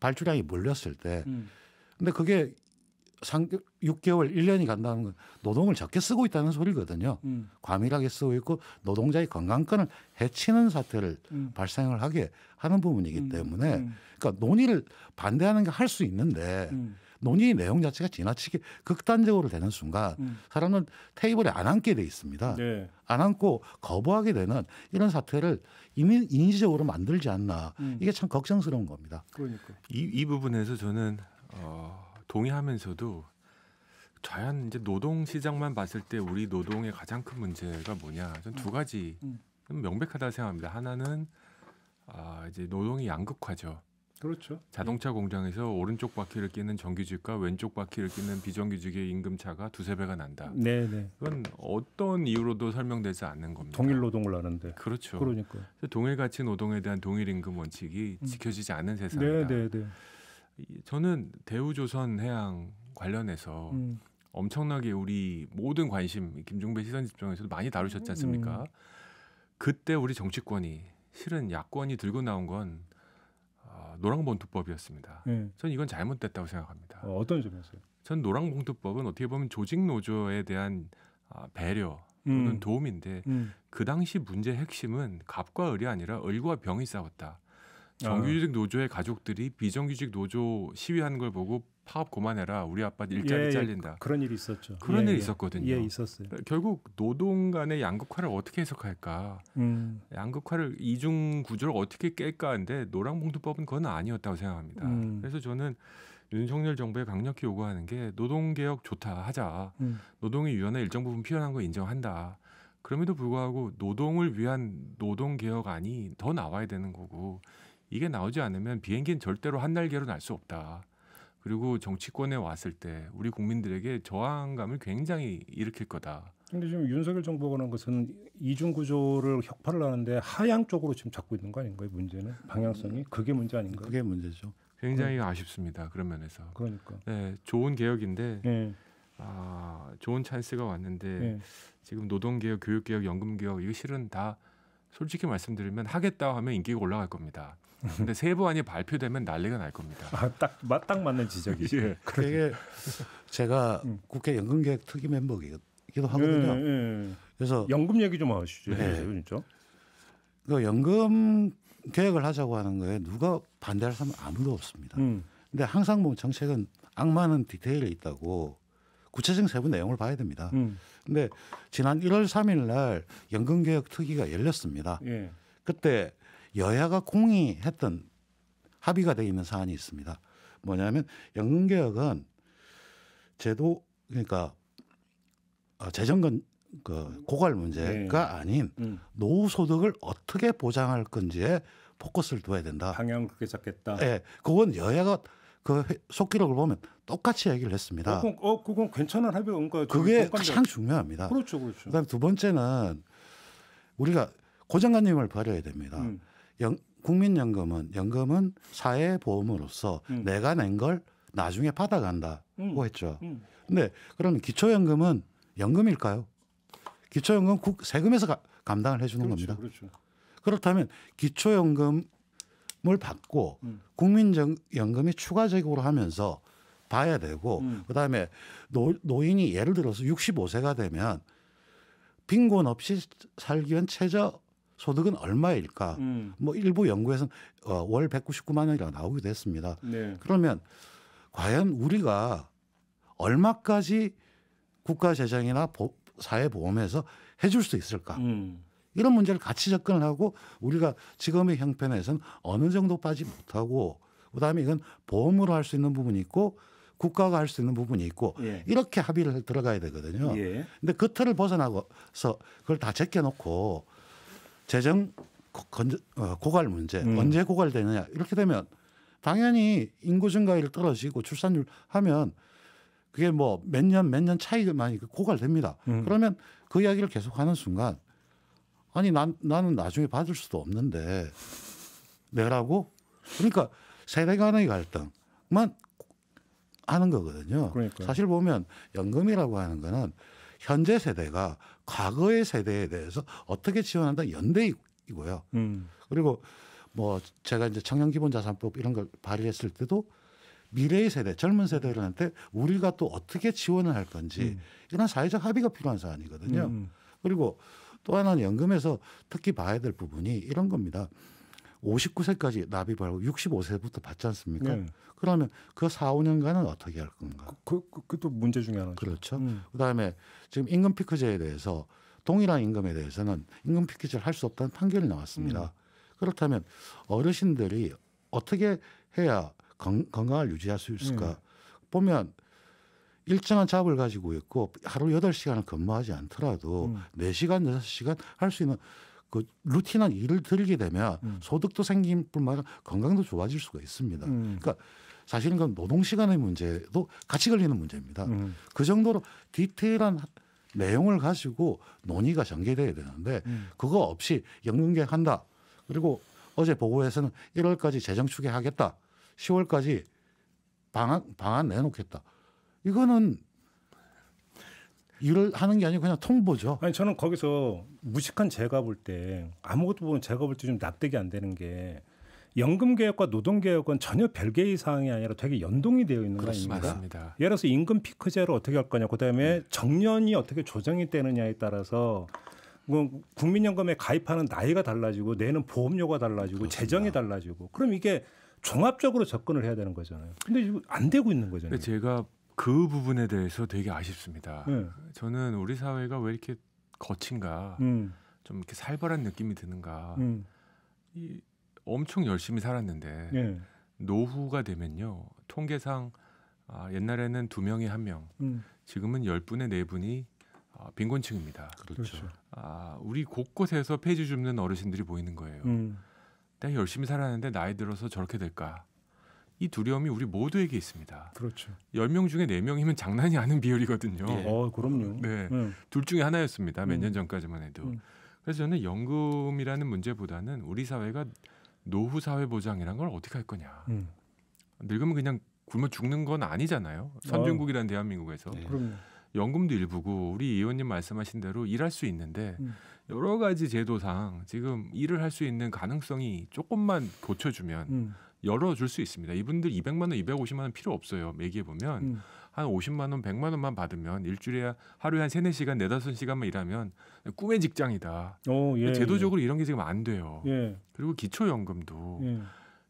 발주량이 몰렸을 때 근데 그게 6개월, 1년이 간다는 건 노동을 적게 쓰고 있다는 소리거든요. 과밀하게 쓰고 있고 노동자의 건강권을 해치는 사태를 발생을 하게 하는 부분이기 때문에 그러니까 논의를 반대하는 게 할 수 있는데 논의 내용 자체가 지나치게 극단적으로 되는 순간 사람은 테이블에 안 앉게 돼 있습니다. 네. 안 앉고 거부하게 되는 이런 사태를 이미 인지적으로 만들지 않나. 이게 참 걱정스러운 겁니다. 그러니까. 이 부분에서 저는 동의하면서도 과연 이제 노동 시장만 봤을 때 우리 노동의 가장 큰 문제가 뭐냐? 저는 두 가지 명백하다 생각합니다. 하나는 이제 노동이 양극화죠. 그렇죠. 자동차 공장에서 오른쪽 바퀴를 끼는 정규직과 왼쪽 바퀴를 끼는 비정규직의 임금 차가 두세 배가 난다. 네네. 그건 어떤 이유로도 설명되지 않는 겁니다. 동일 노동을 하는데. 그렇죠. 그러니까. 동일 가치 노동에 대한 동일 임금 원칙이 지켜지지 않는 세상이다. 네네네. 저는 대우조선해양 관련해서 엄청나게 우리 모든 관심 김종배 시선 집중에서도 많이 다루셨지 않습니까? 그때 우리 정치권이 실은 야권이 들고 나온 건 노랑봉투법이었습니다. 저는 이건 잘못됐다고 생각합니다. 어떤 점에서요? 전 노랑봉투법은 어떻게 보면 조직 노조에 대한 배려 또는 도움인데 그 당시 문제의 핵심은 갑과 을이 아니라 을과 병이 싸웠다. 정규직 노조의 가족들이 비정규직 노조 시위하는 걸 보고 파업 그만해라. 우리 아빠 일자리 잘린다. 그런 일이 있었죠. 그런 일이 있었거든요. 예, 있었어요. 결국 노동 간의 양극화를 어떻게 해석할까? 양극화를 이중 구조를 어떻게 깰까 하는데 노랑봉투법은 그건 아니었다고 생각합니다. 그래서 저는 윤석열 정부에 강력히 요구하는 게 노동개혁 좋다 하자. 노동의 유연화 일정 부분 필요한 거 인정한다. 그럼에도 불구하고 노동을 위한 노동개혁안이 더 나와야 되는 거고 이게 나오지 않으면 비행기는 절대로 한 날개로 날 수 없다. 그리고 정치권에 왔을 때 우리 국민들에게 저항감을 굉장히 일으킬 거다. 그런데 지금 윤석열 정부가 하는 것은 이중 구조를 혁파를 하는데 하향 쪽으로 지금 잡고 있는 거 아닌가요? 문제는 방향성이 그게 문제 아닌가요? 그게 문제죠. 굉장히 아쉽습니다. 그런 면에서. 그러니까. 네, 좋은 개혁인데 네. 좋은 찬스가 왔는데 네. 지금 노동개혁, 교육개혁, 연금개혁 이거 실은 다 솔직히 말씀드리면 하겠다 하면 인기가 올라갈 겁니다. 근데 세부안이 발표되면 난리가 날 겁니다. 딱 맞는 지적이죠. 예. 그게 제가 국회 연금개혁 특위 멤버이기도 하거든요. 그래서 연금 얘기 좀 하시죠. 네. 진짜. 그 연금 개혁을 하자고 하는 거에 누가 반대할 사람은 아무도 없습니다. 근데 항상 뭐 정책은 악마는 디테일에 있다고 구체적인 세부 내용을 봐야 됩니다. 근데 지난 1월 3일 날 연금개혁 특위가 열렸습니다. 예. 그때 여야가 공의했던 합의가 되어 있는 사안이 있습니다. 뭐냐면 연금개혁은 제도 그러니까 재정건 고갈 문제가 아닌 노후 소득을 어떻게 보장할 건지에 포커스를 둬야 된다. 방향을 그렇게 잡겠다. 네, 그건 여야가 그 속기록을 보면 똑같이 얘기를 했습니다. 그건 괜찮은 합의가 그러니까 그게 가장 중요합니다. 그렇죠. 그다음 두 번째는 우리가 고정관념을 버려야 됩니다. 국민연금은 사회보험으로서 내가 낸 걸 나중에 받아간다고 했죠. 근데 그러면 기초연금은 연금일까요? 기초연금 세금에서 감당을 해주는 겁니다. 그렇죠. 그렇다면 기초연금을 받고 국민연금이 추가적으로 하면서 봐야 되고 그다음에 노인이 예를 들어서 65세가 되면 빈곤 없이 살기 위한 최저 소득은 얼마일까? 뭐 일부 연구에서는 월 199만 원이라고 나오기도 했습니다. 네. 그러면 과연 우리가 얼마까지 국가 재정이나 사회보험에서 해줄 수 있을까? 이런 문제를 같이 접근을 하고 우리가 지금의 형편에서는 어느 정도 빠지 못하고 그다음에 이건 보험으로 할 수 있는 부분이 있고 국가가 할 수 있는 부분이 있고 예. 이렇게 합의를 들어가야 되거든요. 예. 근데 그 틀을 벗어나서 그걸 다 제껴놓고 재정 고갈 문제 언제 고갈되느냐 이렇게 되면 당연히 인구 증가율 떨어지고 출산율 하면 그게 뭐 몇 년 차이만 고갈됩니다. 그러면 그 이야기를 계속하는 순간 아니 나는 나중에 받을 수도 없는데 내라고 그러니까 세대 간의 갈등만 하는 거거든요. 그러니까요. 사실 보면 연금이라고 하는 거는 현재 세대가 과거의 세대에 대해서 어떻게 지원한다 연대이고요. 그리고 뭐 제가 이제 청년기본자산법 이런 걸 발의했을 때도 미래의 세대, 젊은 세대들한테 우리가 또 어떻게 지원을 할 건지 이런 사회적 합의가 필요한 사안이거든요. 그리고 또 하나는 연금에서 특히 봐야 될 부분이 이런 겁니다. 59세까지 납입하고 65세부터 받지 않습니까? 네. 그러면 그 4, 5년간은 어떻게 할 건가? 그것도 문제 중에 하나죠. 그렇죠. 그다음에 지금 임금 피크제에 대해서 동일한 임금에 대해서는 임금 피크제를 할 수 없다는 판결이 나왔습니다. 그렇다면 어르신들이 어떻게 해야 건강을 유지할 수 있을까? 보면 일정한 잡을 가지고 있고 하루 8시간을 근무하지 않더라도 4시간, 6시간 할 수 있는 그 루틴한 일을 들게 되면 소득도 생길 뿐만 아니라 건강도 좋아질 수가 있습니다. 그러니까 사실은 그건 노동 시간의 문제도 같이 걸리는 문제입니다. 그 정도로 디테일한 내용을 가지고 논의가 전개돼야 되는데 그거 없이 연금개혁 한다. 그리고 어제 보고에서는 1월까지 재정 추계하겠다. 10월까지 방안 내놓겠다. 이거는 일을 하는 게 아니고 그냥 통보죠. 아니 저는 거기서 무식한 제가 볼 때 아무것도 보면 제가 볼 때 좀 납득이 안 되는 게 연금 개혁과 노동 개혁은 전혀 별개의 사항이 아니라 되게 연동이 되어 있는 거 아닙니까? 예를 들어서 임금 피크제를 어떻게 할 거냐, 그다음에 정년이 어떻게 조정이 되느냐에 따라서 국민연금에 가입하는 나이가 달라지고 내는 보험료가 달라지고 그렇습니다. 재정이 달라지고 그럼 이게 종합적으로 접근을 해야 되는 거잖아요. 근데 이거 안 되고 있는 거잖아요. 제가 그 부분에 대해서 되게 아쉽습니다. 저는 우리 사회가 왜 이렇게 거친가, 좀 이렇게 살벌한 느낌이 드는가. 엄청 열심히 살았는데 노후가 되면요, 통계상 옛날에는 2명에 1명, 지금은 10분에 4분이 빈곤층입니다. 그렇죠. 우리 곳곳에서 폐지 줍는 어르신들이 보이는 거예요. 내가 열심히 살았는데 나이 들어서 저렇게 될까? 이 두려움이 우리 모두에게 있습니다. 그렇죠. 10명 중에 4명이면 장난이 아닌 비율이거든요. 그럼요. 네, 둘 중에 하나였습니다. 몇 년 전까지만 해도. 그래서 저는 연금이라는 문제보다는 우리 사회가 노후 사회 보장이란 걸 어떻게 할 거냐. 늙으면 그냥 굶어 죽는 건 아니잖아요. 선진국이란 대한민국에서. 그럼요. 연금도 일부고 우리 이 의원님 말씀하신 대로 일할 수 있는데 여러 가지 제도상 지금 일을 할 수 있는 가능성이 조금만 고쳐주면 열어줄 수 있습니다. 이분들 200만 원, 250만 원 필요 없어요. 매기해 보면 한 50만 원, 100만 원만 받으면 일주일에 하루에 한 3-4시간, 4-5시간만 일하면 꿈의 직장이다. 제도적으로 이런 게 지금 안 돼요. 그리고 기초연금도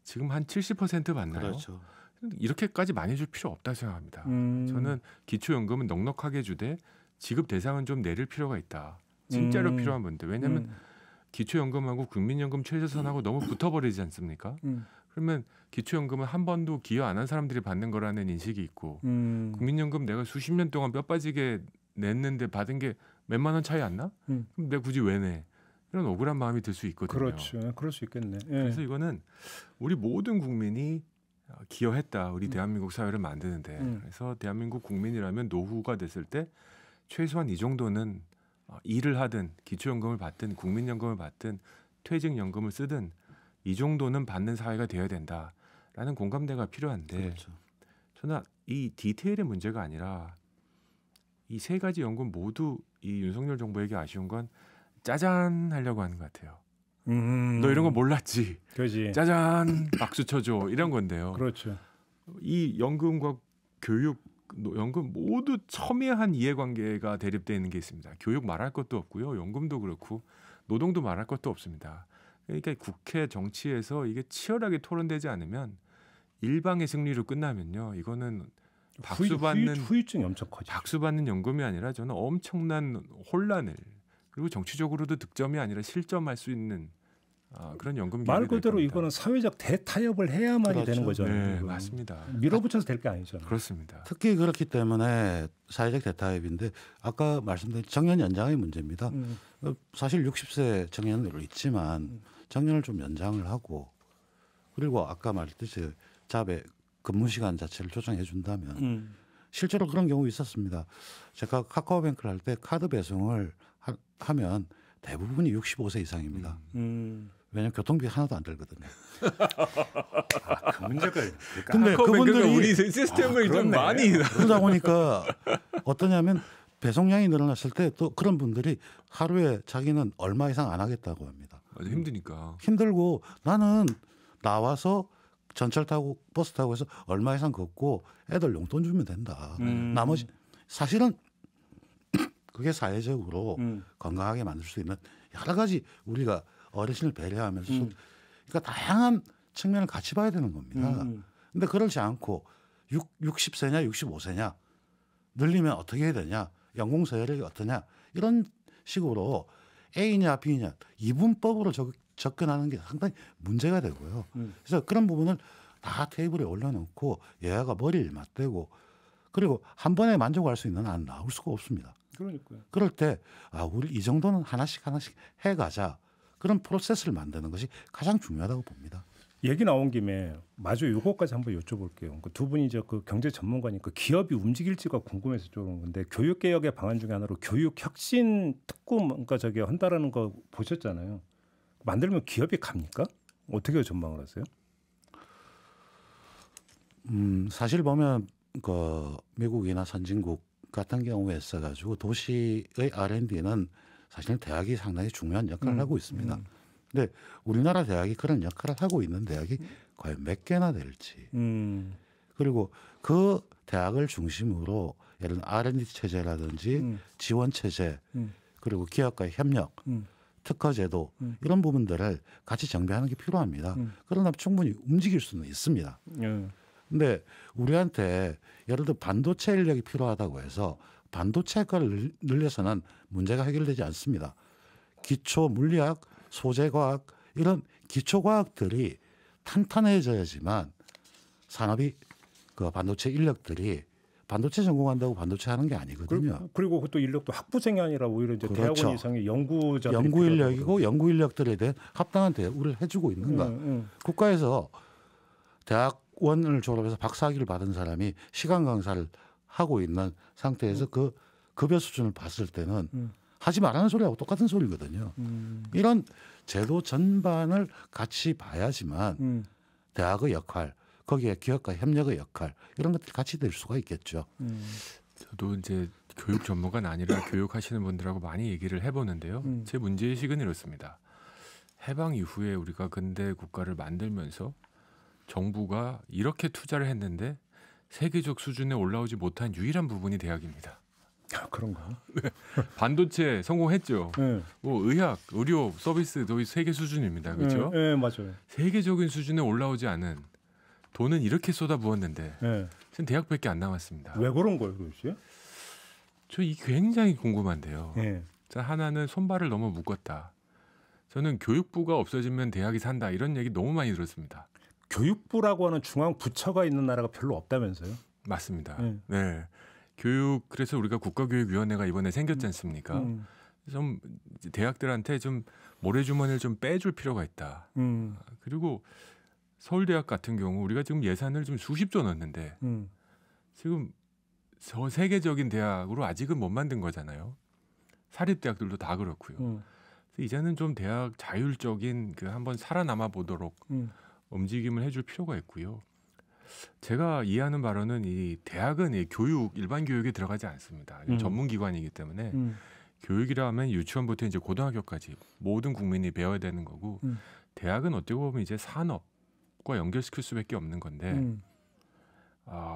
지금 한 70% 받나요? 그렇죠. 이렇게까지 많이 줄 필요 없다고 생각합니다. 저는 기초연금은 넉넉하게 주되 지급 대상은 좀 내릴 필요가 있다. 진짜로 필요한 분들. 왜냐하면 기초연금하고 국민연금 최저선하고 너무 붙어버리지 않습니까? 그러면 기초연금은 한 번도 기여 안 한 사람들이 받는 거라는 인식이 있고 국민연금 내가 수십 년 동안 뼈 빠지게 냈는데 받은 게 몇만 원 차이 안 나? 그럼 내가 굳이 왜 내? 이런 억울한 마음이 들 수 있거든요. 그렇죠. 그럴 수 있겠네. 그래서 이거는 우리 모든 국민이 기여했다. 우리 대한민국 사회를 만드는데. 그래서 대한민국 국민이라면 노후가 됐을 때 최소한 이 정도는 일을 하든 기초연금을 받든 국민연금을 받든 퇴직연금을 쓰든 이 정도는 받는 사회가 되어야 된다라는 공감대가 필요한데 그렇죠. 저는 이 디테일의 문제가 아니라 이 세 가지 연금 모두 이 윤석열 정부에게 아쉬운 건 짜잔 하려고 하는 것 같아요. 너 이런 거 몰랐지? 그렇지. 짜잔 박수 쳐줘 이런 건데요. 그렇죠. 이 연금과 교육, 연금 모두 첨예한 이해관계가 대립되어 있는 게 있습니다. 교육 말할 것도 없고요. 연금도 그렇고 노동도 말할 것도 없습니다. 그러니까 국회 정치에서 이게 치열하게 토론되지 않으면 일방의 승리로 끝나면요. 이거는 박수 받는 후유증이 엄청 커지죠. 박수 받는 연금이 아니라 저는 엄청난 혼란을 그리고 정치적으로도 득점이 아니라 실점할 수 있는 그런 연금 말 그대로 이거는 사회적 대타협을 해야만이 그렇죠. 되는 거잖아요. 네, 맞습니다. 밀어붙여서 될 게 아니잖아요. 그렇습니다. 특히 그렇기 때문에 사회적 대타협인데 아까 말씀드린 정년 연장의 문제입니다. 사실 60세 정년으로 있지만 정년을 좀 연장을 하고 그리고 아까 말했듯이 잡의 근무 시간 자체를 조정해 준다면 실제로 그런 경우 있었습니다. 제가 카카오뱅크를 할 때 카드 배송을 하면 대부분이 65세 이상입니다. 왜냐하면 교통비 하나도 안 들거든요. 그 문제가 근데 그분들이 우리 시스템을 좀 많이 그러다 보니까 어떠냐면 배송량이 늘어났을 때 또 그런 분들이 하루에 자기는 얼마 이상 안 하겠다고 합니다. 맞아, 힘드니까. 힘들고 나는 나와서 전철 타고 버스 타고 해서 얼마 이상 걷고 애들 용돈 주면 된다. 나머지 사실은 그게 사회적으로 건강하게 만들 수 있는 여러 가지 우리가 어르신을 배려하면서 그러니까 다양한 측면을 같이 봐야 되는 겁니다. 근데 그렇지 않고 60세냐 65세냐 늘리면 어떻게 해야 되냐 연공서열이 어떠냐 이런 식으로 A냐 B냐 이분법으로 접근하는 게 상당히 문제가 되고요. 그래서 그런 부분을 다 테이블에 올려놓고 여야가 머리를 맞대고 그리고 한 번에 만족할 수 있는 안 나올 수가 없습니다. 그러니까요. 그럴 때 우리 이 정도는 하나씩 해가자 그런 프로세스를 만드는 것이 가장 중요하다고 봅니다. 얘기 나온 김에 마저 요거까지 한번 여쭤볼게요. 두 분이 그 경제 전문가니까 기업이 움직일지가 궁금해서 좀 건데 교육 개혁의 방안 중에 하나로 교육 혁신 특구 뭔가 한다라는 거 보셨잖아요. 만들면 기업이 갑니까? 어떻게 전망을 하세요? 사실 보면 그 미국이나 선진국 같은 경우에 있어가지고 도시의 R&D는 사실 대학이 상당히 중요한 역할을 하고 있습니다. 근데 우리나라 대학이 그런 역할을 하고 있는 대학이 과연 몇 개나 될지 그리고 그 대학을 중심으로 예를 들어 R&D 체제라든지 지원 체제 그리고 기업과의 협력 특허제도 이런 부분들을 같이 정비하는 게 필요합니다. 그러나 충분히 움직일 수는 있습니다. 근데 우리한테 예를 들어 반도체 인력이 필요하다고 해서 반도체 효과를 늘려서는 문제가 해결되지 않습니다. 기초 물리학, 소재과학 이런 기초과학들이 탄탄해져야지만 산업이 그 반도체 인력들이 반도체 전공한다고 반도체 하는 게 아니거든요. 그리고 또 인력도 학부생이 아니라 오히려 이제 그렇죠. 대학원 이상의 연구 인력이고 연구 인력들에 대한 합당한 대우를 해주고 있는가. 국가에서 대학원을 졸업해서 박사학위를 받은 사람이 시간 강사를 하고 있는 상태에서 그 급여 수준을 봤을 때는 하지 말라는 소리하고 똑같은 소리거든요. 이런 제도 전반을 같이 봐야지만 대학의 역할, 거기에 기업과 협력의 역할 이런 것들이 같이 될 수가 있겠죠. 저도 이제 교육 전문가는 아니라 교육하시는 분들하고 많이 얘기를 해보는데요. 제 문제의식은 이렇습니다. 해방 이후에 우리가 근대 국가를 만들면서 정부가 이렇게 투자를 했는데 세계적 수준에 올라오지 못한 유일한 부분이 대학입니다. 그런가요? 네. 반도체 성공했죠. 네. 뭐 의학, 의료, 서비스 거의 세계 수준입니다. 그렇죠? 네, 맞아요. 세계적인 수준에 올라오지 않은 돈은 이렇게 쏟아부었는데 지금 대학밖에 안 남았습니다. 왜 그런 거예요, 그렇지? 저 이 굉장히 궁금한데요. 자, 하나는 손발을 너무 묶었다. 저는 교육부가 없어지면 대학이 산다 이런 얘기 너무 많이 들었습니다. 교육부라고 하는 중앙 부처가 있는 나라가 별로 없다면서요? 맞습니다. 네. 교육 그래서 우리가 국가교육위원회가 이번에 생겼지 않습니까? 좀 대학들한테 좀 모래주머니를 좀 빼줄 필요가 있다. 그리고 서울대학 같은 경우 우리가 지금 예산을 좀 수십조 넣었는데 지금 저 세계적인 대학으로 아직은 못 만든 거잖아요. 사립대학들도 다 그렇고요. 그래서 이제는 좀 대학 자율적인 그 한번 살아남아 보도록 움직임을 해줄 필요가 있고요. 제가 이해하는 바로는 이 대학은 이 교육 일반 교육에 들어가지 않습니다. 전문기관이기 때문에 교육이라 하면 유치원부터 이제 고등학교까지 모든 국민이 배워야 되는 거고 대학은 어떻게 보면 이제 산업과 연결시킬 수밖에 없는 건데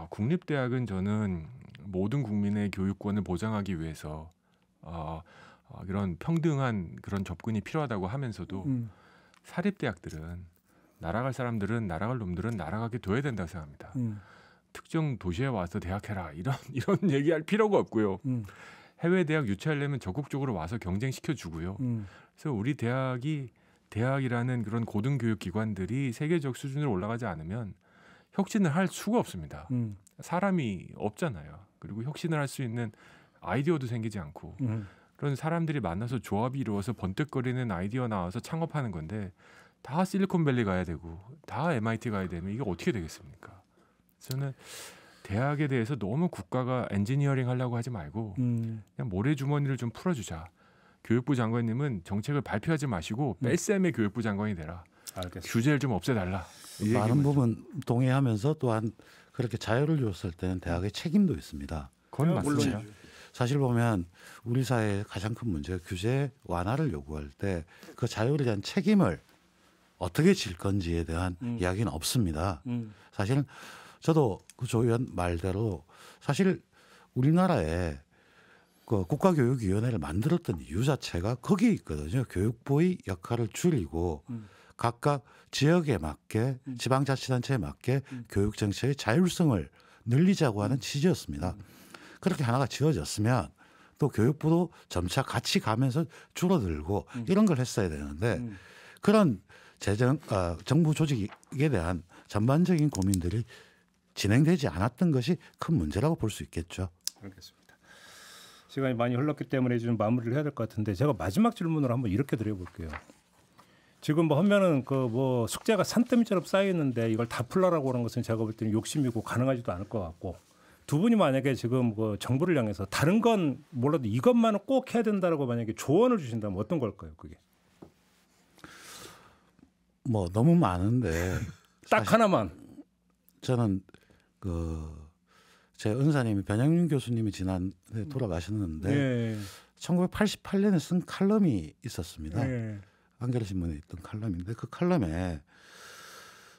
국립대학은 저는 모든 국민의 교육권을 보장하기 위해서 이런 평등한 그런 접근이 필요하다고 하면서도 사립대학들은 날아갈 사람들은 날아갈 놈들은 날아가게 둬야 된다고 생각합니다. 특정 도시에 와서 대학해라 이런 얘기할 필요가 없고요. 해외 대학 유치하려면 적극적으로 와서 경쟁시켜 주고요. 그래서 우리 대학이라는 그런 고등교육 기관들이 세계적 수준으로 올라가지 않으면 혁신을 할 수가 없습니다. 사람이 없잖아요. 그리고 혁신을 할 수 있는 아이디어도 생기지 않고 그런 사람들이 만나서 조합이 이루어서 번뜩거리는 아이디어 나와서 창업하는 건데 다 실리콘밸리 가야 되고 다 MIT 가야 되면 이게 어떻게 되겠습니까? 저는 대학에 대해서 너무 국가가 엔지니어링 하려고 하지 말고 그냥 모래주머니를 좀 풀어주자. 교육부 장관님은 정책을 발표하지 마시고 뺄셈의 교육부 장관이 되라. 알겠습니다. 규제를 좀 없애달라. 많은 부분 동의하면서 또한 그렇게 자유를 줬을 때는 대학의 책임도 있습니다. 그건 맞습니다. 사실 보면 우리 사회의 가장 큰 문제가 규제 완화를 요구할 때 그 자율에 대한 책임을 어떻게 질 건지에 대한 이야기는 없습니다. 사실은 저도 그 조 의원 말대로 사실 우리나라에 그 국가교육위원회를 만들었던 이유 자체가 거기에 있거든요. 교육부의 역할을 줄이고 각각 지역에 맞게 지방자치단체에 맞게 교육정책의 자율성을 늘리자고 하는 취지였습니다. 그렇게 하나가 지어졌으면 또 교육부도 점차 같이 가면서 줄어들고 이런 걸 했어야 되는데 그런 정부 조직에 대한 전반적인 고민들이 진행되지 않았던 것이 큰 문제라고 볼 수 있겠죠. 알겠습니다. 시간이 많이 흘렀기 때문에 좀 마무리를 해야 될 것 같은데 제가 마지막 질문을 한번 이렇게 드려볼게요. 지금 뭐 하면은 그 뭐 숙제가 산더미처럼 쌓여 있는데 이걸 다 풀라라고 하는 것은 제가 볼 때는 욕심이고 가능하지도 않을 것 같고 두 분이 만약에 지금 그 정부를 향해서 다른 건 몰라도 이것만은 꼭 해야 된다라고 만약에 조언을 주신다면 어떤 걸까요? 그게 뭐 너무 많은데 딱 하나만 저는 제 은사님이 변영윤 교수님이 지난해 돌아가셨는데 네. 1988년에 쓴 칼럼이 있었습니다. 네. 한겨레신문에 있던 칼럼인데 그 칼럼에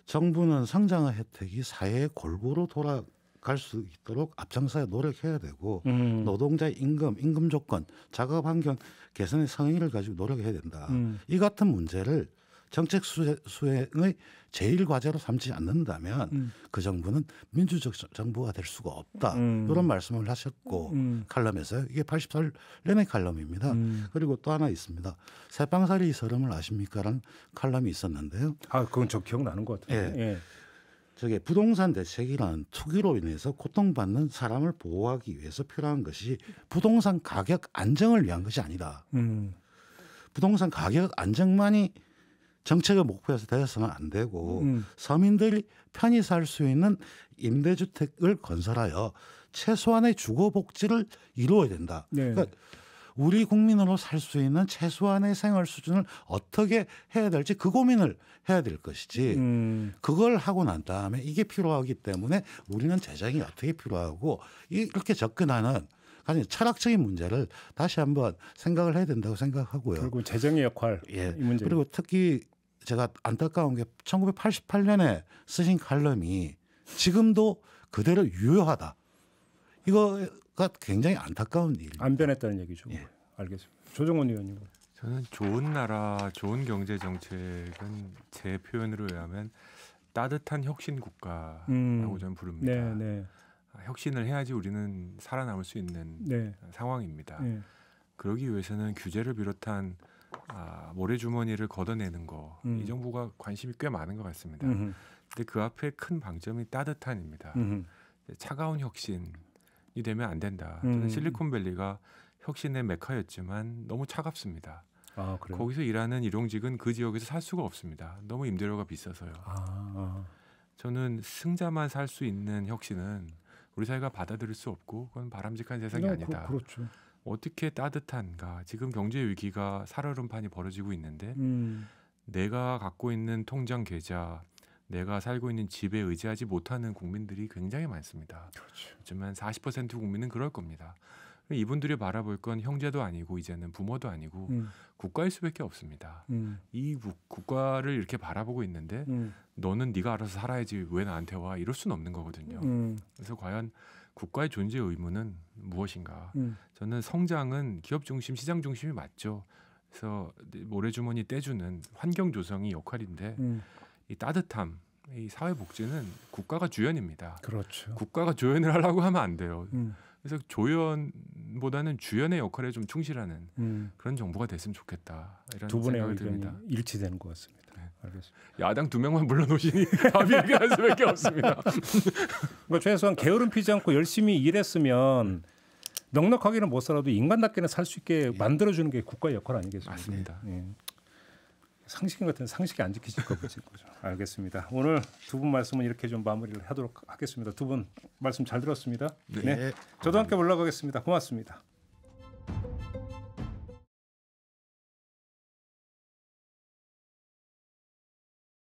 정부는 성장의 혜택이 사회에 골고루 돌아갈 수 있도록 앞장서야 노력해야 되고 노동자의 임금 조건, 작업 환경 개선의 성의를 가지고 노력해야 된다. 이 같은 문제를 정책 수행의 제일 과제로 삼지 않는다면 그 정부는 민주적 정부가 될 수가 없다. 이런 말씀을 하셨고 칼럼에서요. 이게 88년의 칼럼입니다. 그리고 또 하나 있습니다. 새빵살이 서름을 아십니까라는 칼럼이 있었는데요. 아, 그건 저 기억나는 것 같아요. 예. 예. 저게 부동산 대책이라는 투기로 인해서 고통받는 사람을 보호하기 위해서 필요한 것이 부동산 가격 안정을 위한 것이 아니다. 부동산 가격 안정만이 정책의 목표에서 되어서는 안 되고 서민들이 편히 살 수 있는 임대주택을 건설하여 최소한의 주거 복지를 이루어야 된다. 네. 그러니까 우리 국민으로 살 수 있는 최소한의 생활 수준을 어떻게 해야 될지 그 고민을 해야 될 것이지 그걸 하고 난 다음에 이게 필요하기 때문에 우리는 재정이 어떻게 필요하고 이렇게 접근하는 가장 철학적인 문제를 다시 한번 생각을 해야 된다고 생각하고요. 그리고 재정의 역할 예. 이 문제. 그리고 특히 제가 안타까운 게 1988년에 쓰신 칼럼이 지금도 그대로 유효하다. 이거가 굉장히 안타까운 일입니다. 안 변했다는 얘기죠. 예. 알겠습니다. 조정원 의원님. 저는 좋은 나라, 좋은 경제 정책은 제 표현으로 의하면 따뜻한 혁신 국가라고 저는 부릅니다. 네, 네. 혁신을 해야지 우리는 살아남을 수 있는 네. 상황입니다. 네. 그러기 위해서는 규제를 비롯한 모래주머니를 걷어내는 거, 이 정부가 관심이 꽤 많은 것 같습니다. 근데 그 앞에 큰 방점이 따뜻한입니다. 차가운 혁신이 되면 안 된다. 저는 실리콘밸리가 혁신의 메카였지만 너무 차갑습니다. 아, 그래요? 거기서 일하는 일용직은 그 지역에서 살 수가 없습니다. 너무 임대료가 비싸서요. 저는 승자만 살 수 있는 혁신은 우리 사회가 받아들일 수 없고 그건 바람직한 세상이 아니다. 그렇죠. 어떻게 따뜻한가? 지금 경제 위기가 살얼음판이 벌어지고 있는데 내가 갖고 있는 통장 계좌, 내가 살고 있는 집에 의지하지 못하는 국민들이 굉장히 많습니다. 그렇죠. 하지만 40% 국민은 그럴 겁니다. 이분들이 바라볼 건 형제도 아니고 이제는 부모도 아니고 국가일 수밖에 없습니다. 이 국가를 이렇게 바라보고 있는데 너는 네가 알아서 살아야지 왜 나한테 와? 이럴 수는 없는 거거든요. 그래서 과연 국가의 존재 의무는 무엇인가? 저는 성장은 기업 중심, 시장 중심이 맞죠. 그래서 모래주머니 떼주는 환경 조성이 역할인데 이 따뜻함, 이 사회 복지는 국가가 주연입니다. 그렇죠. 국가가 조연을 하려고 하면 안 돼요. 그래서 조연보다는 주연의 역할에 좀 충실하는 그런 정부가 됐으면 좋겠다. 이런 두 분의 생각이 의견이 듭니다. 일치되는 것 같습니다. 네. 알겠습니다. 야당 2명만 불러놓으시니 답이 이렇게 할 수밖에 없습니다. 그러니까 최소한 게으름 피지 않고 열심히 일했으면 넉넉하게는 못 살아도 인간답게는 살 수 있게 만들어주는 게 국가의 역할 아니겠습니까? 맞습니다. 예. 상식인 같은 상식이 안 지키실 거죠. 알겠습니다. 오늘 두 분 말씀은 이렇게 좀 마무리를 하도록 하겠습니다. 두 분 말씀 잘 들었습니다. 네. 네. 저도 함께 올라가겠습니다. 고맙습니다.